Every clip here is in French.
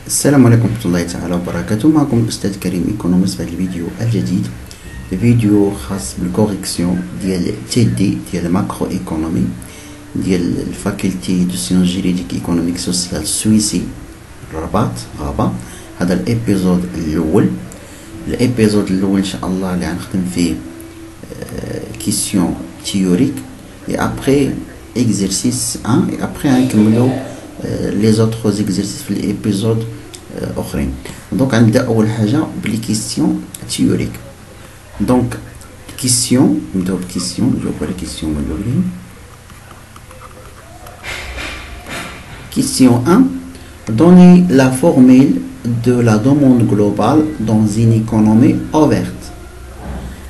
السلام عليكم ورحمة الله تعالى وبركاته. معكم الأستاذ كريم إيكونومست في هذا الفيديو الجديد. الفيديو خاص بالكوريكسيون ديال تي دي ديال الماكرو إيكونومي ديال الفاكولتي دو سيونس جيريديك إيكونوميك سوسيال السويسي الرباط غابة. هذا الإبيزود الأول إن شاء الله اللي غنخدم فيه كيسيون تيوريك et après exercice 1 et après غنكملو les autres exercices في الابيزود اخرين. دونك غنبدا اول حاجه بلي كيسيون تيوريك. دونك كيسيون نبداو بكيسيون نجاوب على كيسيون الاولين. Question 1. Donnez la formule de la demande globale dans une économie ouverte.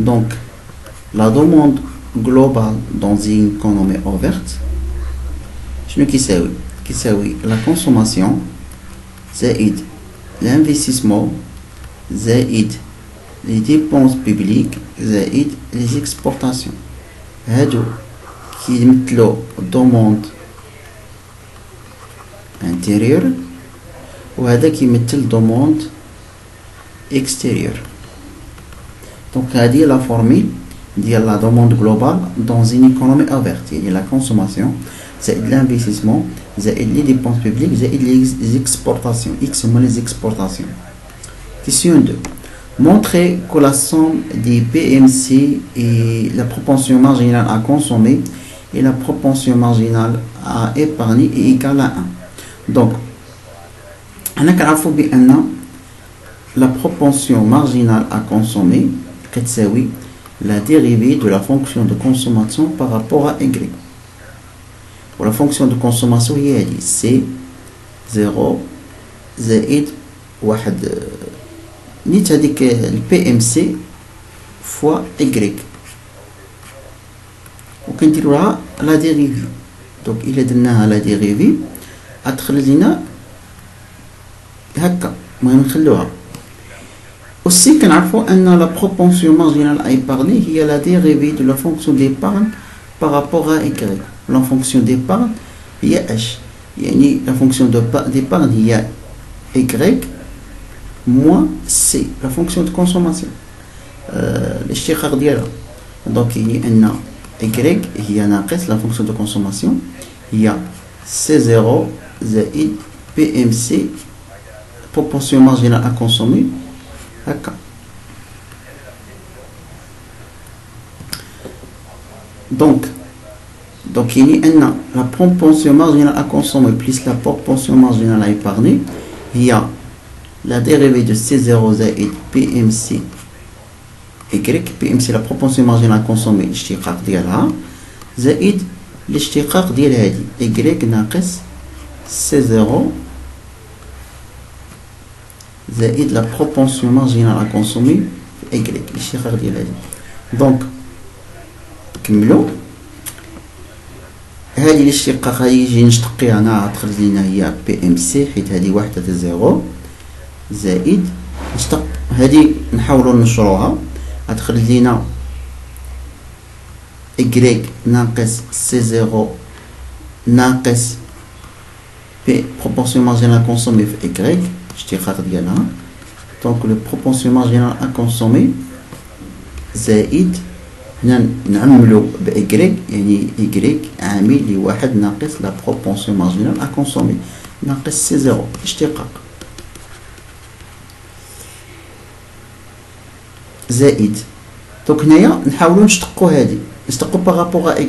Donc, la demande globale dans une économie ouverte, شنو كيساوي؟ كيساوي la consommation زائد l'investissement زائد les dépenses publiques زائد les exportations. هادو كيمثلو demande intérieur وهذا كيمثل demande extérieur. Donc هذه la formule ديال la demande globale dans une économie ouverte. يعني la consommation زائد l'investissement زائد les dépenses publiques زائد les exportations. X moins les exportations. Question 2. Montrez que la somme des PMC et la proportion marginale à consommer et la proportion marginale à épargner est égale à 1. Donc, on a qu'à la proportion marginale à consommer كتساوي la dérivée de la fonction de consommation par rapport à Y. Pour la fonction de consommation هي هذه C 0 زائد واحد نيت هذيك PMC fois Y وكنديرو لها لا ديريفي. دونك إلا درناها لا ديريفي غتخرج لينا هكا. المهم نخلوها. Aussi كنعرفو أن la propension marginale à épargner هي la dérivée de la fonction d'épargne par rapport à Y. La fonction d'épargne هي H. يعني la fonction d'épargne هي Y moins C. La fonction de consommation الاشتقاق ديالها. دونك يعني أن Y هي ناقص la fonction de consommation هي C0 زائد PMC proportion marginale à consommer هكا. Donc il y a la proportion marginale à consommer plus la proportion marginale à épargner. Il y a la dérivée de C0 زائد PMC Y. PMC la proportion marginale à consommer الاشتقاق ديالها زائد الاشتقاق ديال هادي Y ناقص C0 زائد la proportion marginale à consommer Y الاشتقاق ديال هادي. دونك كملوا هذه الاشتقاق هذه يجي نشتقيها انا غتخرج لينا هي PMC حيت هذه وحده زيرو زائد نشتق هذه نحاولوا نشروها غتخرج لينا Y ناقص C0 ناقص P proportion marginale à consommer في Y اشتقاق ديالها. دونك لو proportion marginale à consommer زائد هنا نعملو ب Y يعني Y عامل لواحد ناقص لا proportion marginale à consommer ناقص C0 اشتقاق زائد. دونك هنايا نحاولو نشتقو هادي نشتقو بارابور ا Y.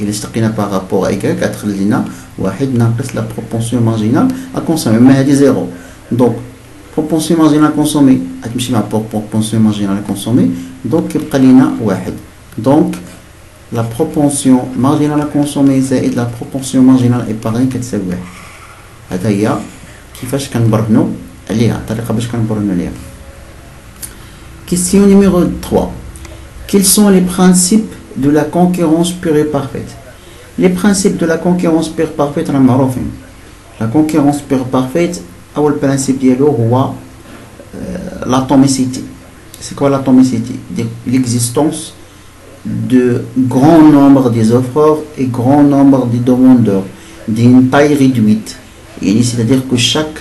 إلا اشتقينا بارابور ا Y غتخرج لينا واحد ناقص لا proportion marginale à consommer. ما هادي زيرو. دونك proportion marginale à consommer غتمشي مع proportion marginale à consommer دونك كيبقى لينا واحد. Donc, la proportion marginale à consommer زائد la proportion marginale à épargner كتساوي واحد. هذا هي كيفاش كنبرهنو عليها الطريقة باش كنبرهنو عليها. Question numéro 3. Quels sont les principes de la concurrence pure et parfaite? Les principes de la concurrence pure et parfaite راهم معروفين. La concurrence pure et parfaite أول principe ديالو هو l'atomicité. C'est quoi l'atomicité? L'existence de grand nombre des offreurs et grand nombre des demandeurs d'une taille réduite. C'est-à-dire que chaque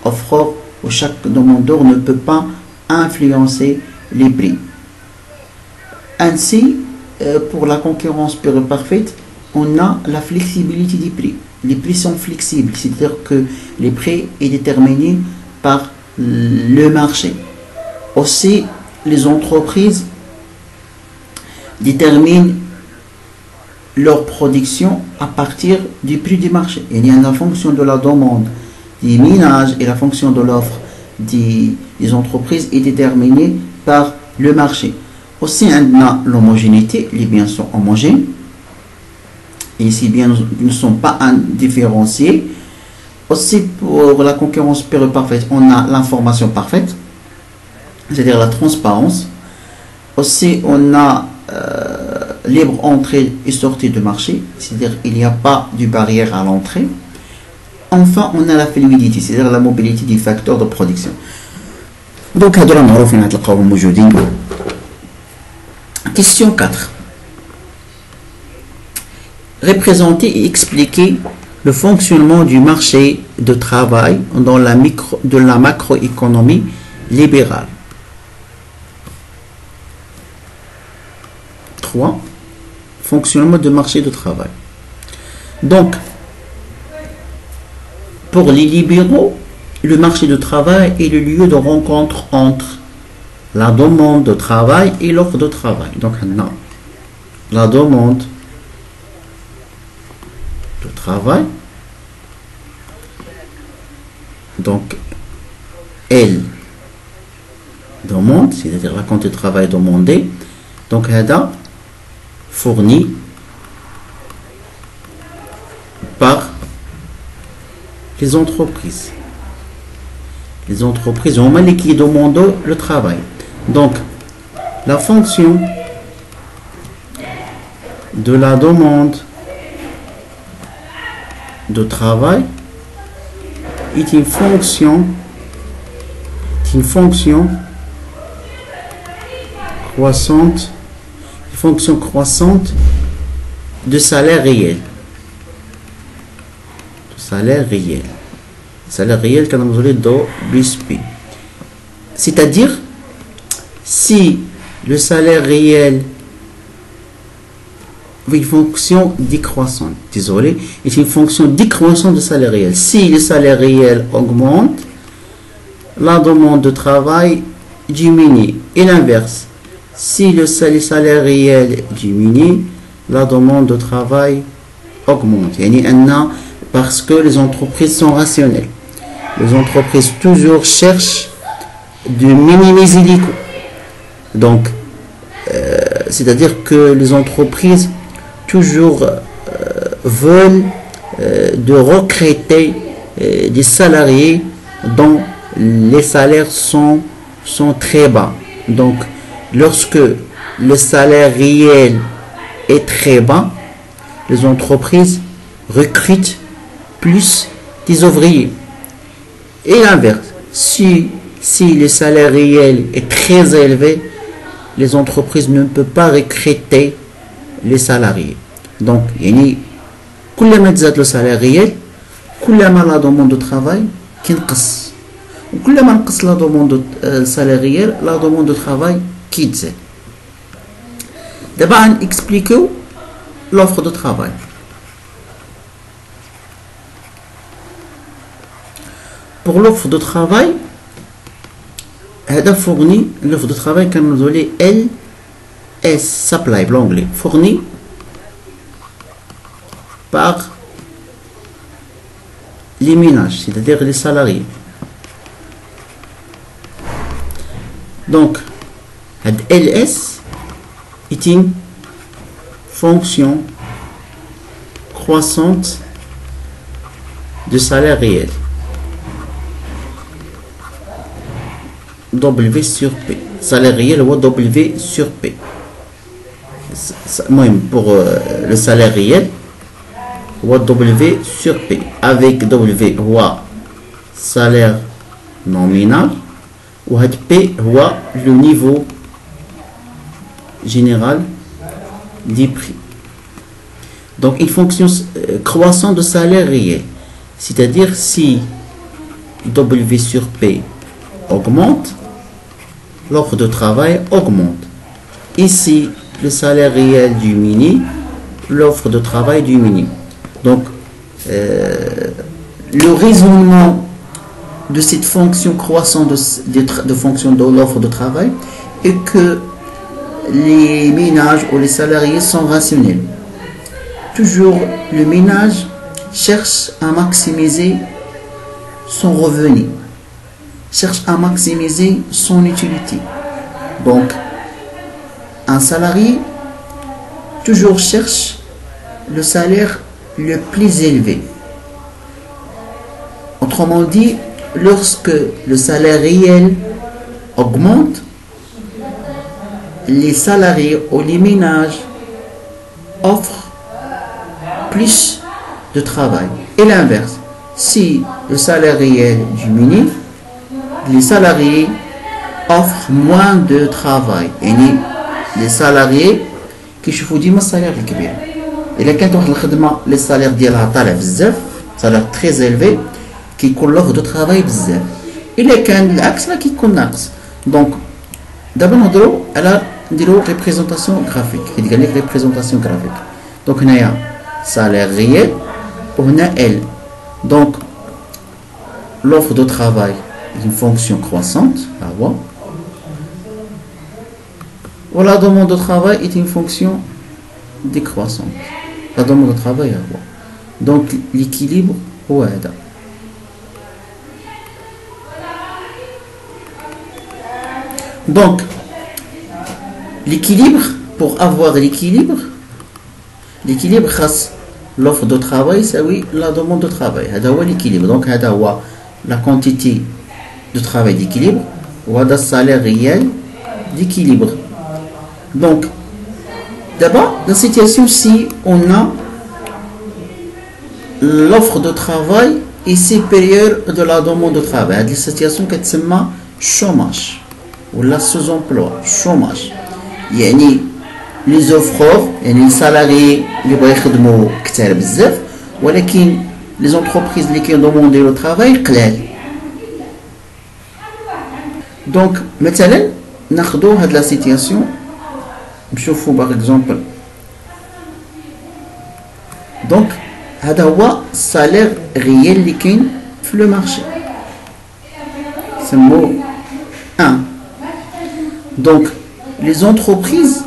offreur ou chaque demandeur ne peut pas influencer les prix. Ainsi, pour la concurrence pure et parfaite, on a la flexibilité des prix. Les prix sont flexibles, c'est-à-dire que les prix est déterminé par le marché. Aussi, les entreprises déterminent leur production à partir du prix du marché. Il y a la fonction de la demande des ménages et la fonction de l'offre des entreprises est déterminée par le marché. Aussi, on a l'homogénéité, les biens sont homogènes. Et ces biens ne sont pas indifférenciés. Aussi, pour la concurrence pure et parfaite, on a l'information parfaite, c'est-à-dire la transparence. Aussi, on a libre entrée et sortie du marché, c'est-à-dire il n'y a pas de barrière à l'entrée. Enfin, on a la fluidité, c'est-à-dire la mobilité des facteurs de production. Donc, question 4. Représenter et expliquer le fonctionnement du marché de travail dans la macroéconomie libérale. 3. Fonctionnement du marché de travail. Donc, pour les libéraux, le marché de travail est le lieu de rencontre entre la demande de travail et l'offre de travail. Donc, non. La demande de travail, donc elle demande, c'est-à-dire la quantité de travail demandée, donc elle a fourni par les entreprises. Les entreprises ont mal qui demandent le travail. Donc, la fonction de la demande de travail est une fonction croissante de salaire réel. Salaire réel quand on dit do plus P. C'est-à-dire, si le salaire réel une fonction décroissante, désolé, est une fonction décroissante de salaire réel. Si le salaire réel augmente, la demande de travail diminue. Et l'inverse, si le salaire réel diminue, la demande de travail augmente. Parce que les entreprises sont rationnelles. Les entreprises toujours cherchent de minimiser les coûts. Donc, c'est-à-dire que les entreprises toujours veulent de recruter des salariés dont les salaires sont très bas. Donc, lorsque le salaire réel est très bas, les entreprises recrutent plus des ouvriers. Et l'inverse, si le salaire réel est très élevé, les entreprises ne peuvent pas recruter les salariés. Donc, كلما تزاد le salaire réel, كلما la demande de travail كنقص. وكلما نقص la demande de salaire réel, la demande de travail كيتزاد. D'abord, on explique l'offre de travail. Pour l'offre de travail, هذا fourni l'offre de travail comme nous appelons LS supply l'anglais fourni par les ménages, c'est-à-dire les salariés. Donc, LS est une fonction croissante de salaire réel. W sur P. Salaire réel ou W sur P. Même pour le salaire réel, ou W sur P. Avec W ou salaire nominal, ou P ou le niveau général des prix. Donc une fonction croissante de salaire réel. C'est-à-dire si W sur P augmente, l'offre de travail augmente. Ici, le salaire réel diminue, l'offre de travail diminue. Donc, le raisonnement de cette fonction croissante de fonction de l'offre de travail est que les ménages ou les salariés sont rationnels. Toujours, le ménage cherche à maximiser son revenu, cherche à maximiser son utilité. Donc, un salarié toujours cherche le salaire le plus élevé. Autrement dit, lorsque le salaire réel augmente, les salariés ou les ménages offrent plus de travail. Et l'inverse, si le salaire réel diminue, les salariés offrent moins de travail. Et les salariés كيشوفوا ديما السالير الكبير. إلا كانت واحد الخدمة لي السالير ديالها طالع بزاف، سالير تري زيلفي، كيكون لوغ دو ترافاي بزاف. إلا كان العكس راه كيكون ناقص. دونك دابا نهضروا على نديرو ريبريزونطاسيون غرافيك، كي قال لك ريبريزونطاسيون غرافيك. دونك هنايا سالير ريال وهنا ال. دونك l'offre de travail est une fonction croissante, à voir. Ou la demande de travail est une fonction décroissante. La demande de travail, à voir. Donc l'équilibre, ouais. Donc l'équilibre, pour avoir l'équilibre, grâce l'offre de travail, c'est oui la demande de travail. هذا هو l'équilibre. Donc هذا هو la quantité de travail d'équilibre ou le salaire réel d'équilibre. Donc d'abord la situation si on a l'offre de travail est supérieure de la demande de travail. La situation qui s'appelle chômage ou la sous-emploi, chômage. يعني les offreurs يعني les salariés اللي بغاو يخدموا كثار بزاف ولكن les entreprises اللي كيدومونديو le travail قلال. Donc مثلا ناخذوا هاد لا سيتياسيون نشوفوا باغ اكزومبل. دونك هذا هو السالير ريال اللي كاين في لو مارشي سموه 1. دونك لي زونتربريز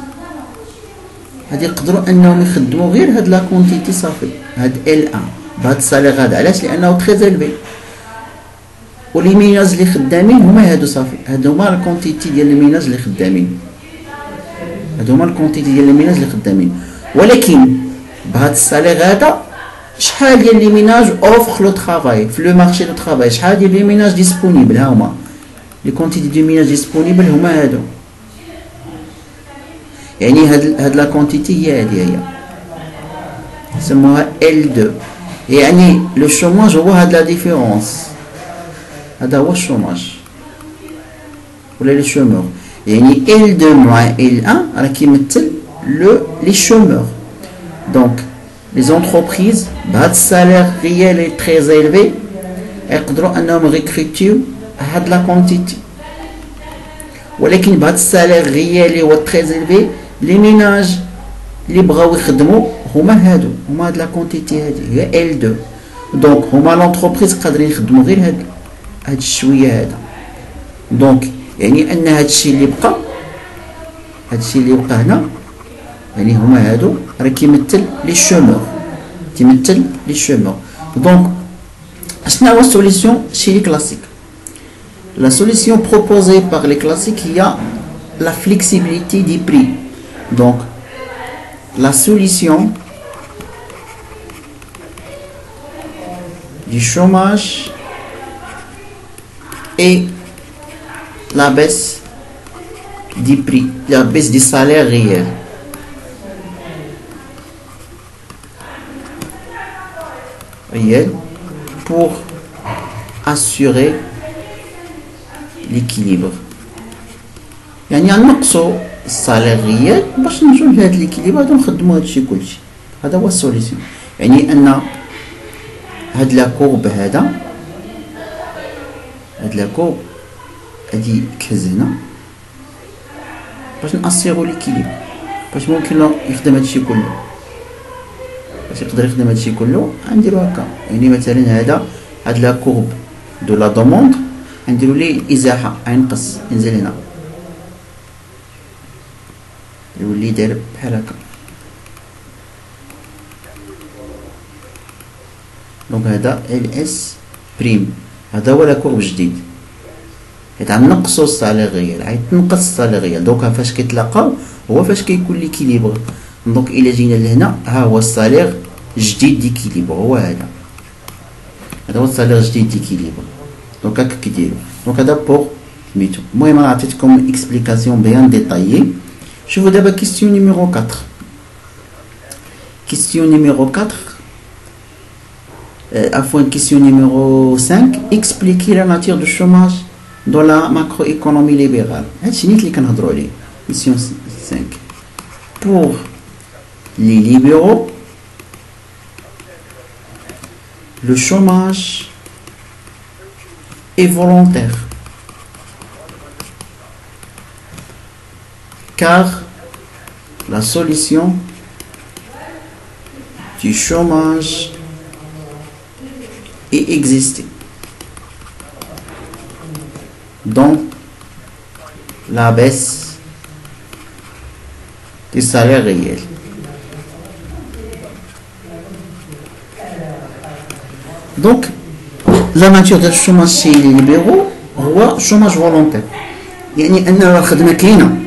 هادي يقدروا انهم يخدموا غير هاد لا كونتيتي صافي هاد ال 1 بهاد السالير هذا. علاش؟ لانه تري زيلفي. ولي ميناج اللي خدامين هما هادو صافي، هادو هما الكونتيتي ديال الميناج اللي خدامين، هادو هما الكونتيتي ديال الميناج اللي خدامين. ولكن بهاد السالير هذا شحال ديال لي ميناج اوفر لو ترافاي في لو مارشي دو ترافاي، شحال ديال لي ميناج ديسپونيبل، ها هما لي كونتيتي دو ميناج ديسپونيبل هما هادو. يعني هاد لا كونتيتي هي هادي نسموها L2. يعني لو شوماج هو هاد لا ديفيرونس، هذا هو الشوماج ولا لي شومور. يعني L2 مع L1 راه كيمثل لي شومور. دونك لي زونتربريز بهاد السالير ريال تري زيلفي يقدروا انهم ريكروتيو هاد لا كونتيتي. ولكن بهاد السالير ريال هو تري زيلفي لي ميناج اللي بغاو يخدموا هما هادو، هما هاد لا كونتيتي هادي هي L2. دونك هما لونتربريز قادرين يخدموا غير هاد الشويه هذا. دونك يعني ان هاد الشيء اللي بقى، هاد الشيء اللي بقى هنا يعني هما هادو راه كيمثل لي شومور، كيمثل لي شومور. دونك شنو هو السوليسيون chez les classiques? La solution proposée par les classiques il y a la flexibilité des prix. Donc la solution du chômage et la baisse du prix, la baisse du salaire réel. Pour assurer l'équilibre. يعني نقصوا السالير ريال باش نرجعوا لهذا ليكيليبر هذا ونخدموا هذا الشيء كلشي. هذا هو السوليسيون. يعني ان هاد لا كورب هذا هاد لاكو هادي كهز هنا باش نأسيغو ليكيليب، باش ممكن يخدم هادشي كله، باش يقدر يخدم هادشي كله غنديرو هكا. يعني مثلا هاد لا كورب دو لا دوموند غنديرو ليه الازاحه، غينقص ينزل هنا يولي داير بحال هكا. دونك هذا ال اس بريم، هذا هو لا كورب جديد، حيت غنقصو الساليغيال، غيتنقص الساليغيال. دونك فاش كيتلاقاو هو فاش كيكون ليكيليبر. دونك الا جينا لهنا ها هو الساليغ جديد ديكيليبر، هو هذا هو الساليغ جديد ديكيليبر. دونك هكا كيديرو. دونك هذا بوغ سميتو. المهم انا عطيتكم اكسبليكاسيون بيان ديتايي. شوفوا دابا كيستيون نيميرو 4. كيستيون نيميرو 4 afin question numéro 5, expliquer la nature du chômage dans la macroéconomie libérale. C'est ce que nous avons dit. Question 5. Pour les libéraux, le chômage est volontaire, car la solution du chômage est existé dans la baisse des salaires réels. Donc la nature du chômage chez les libéraux هو chômage volontaire، يعني ان الخدمه كاينه،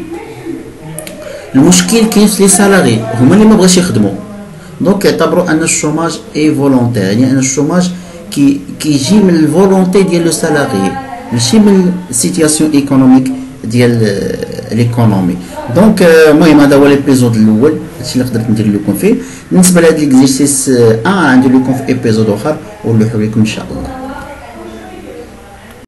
المشكل كاين في لي سالاري هما اللي ما بغاش يخدموا. دونك يعتبروا ان الشوماج اي فولونتير، يعني ان الشوماج كيجي من الفولونتي ديال لو سالاري، ماشي من السيتياسيون ايكونوميك ديال ليكونومي. دونك المهم هذا هو ليبيزود الاول، هادشي اللي قدرت ندير لكم فيه. بالنسبه لهاد ليكزيرسيس ندير لكم في ايبيزود اخر ونلوحو لكم ان شاء الله.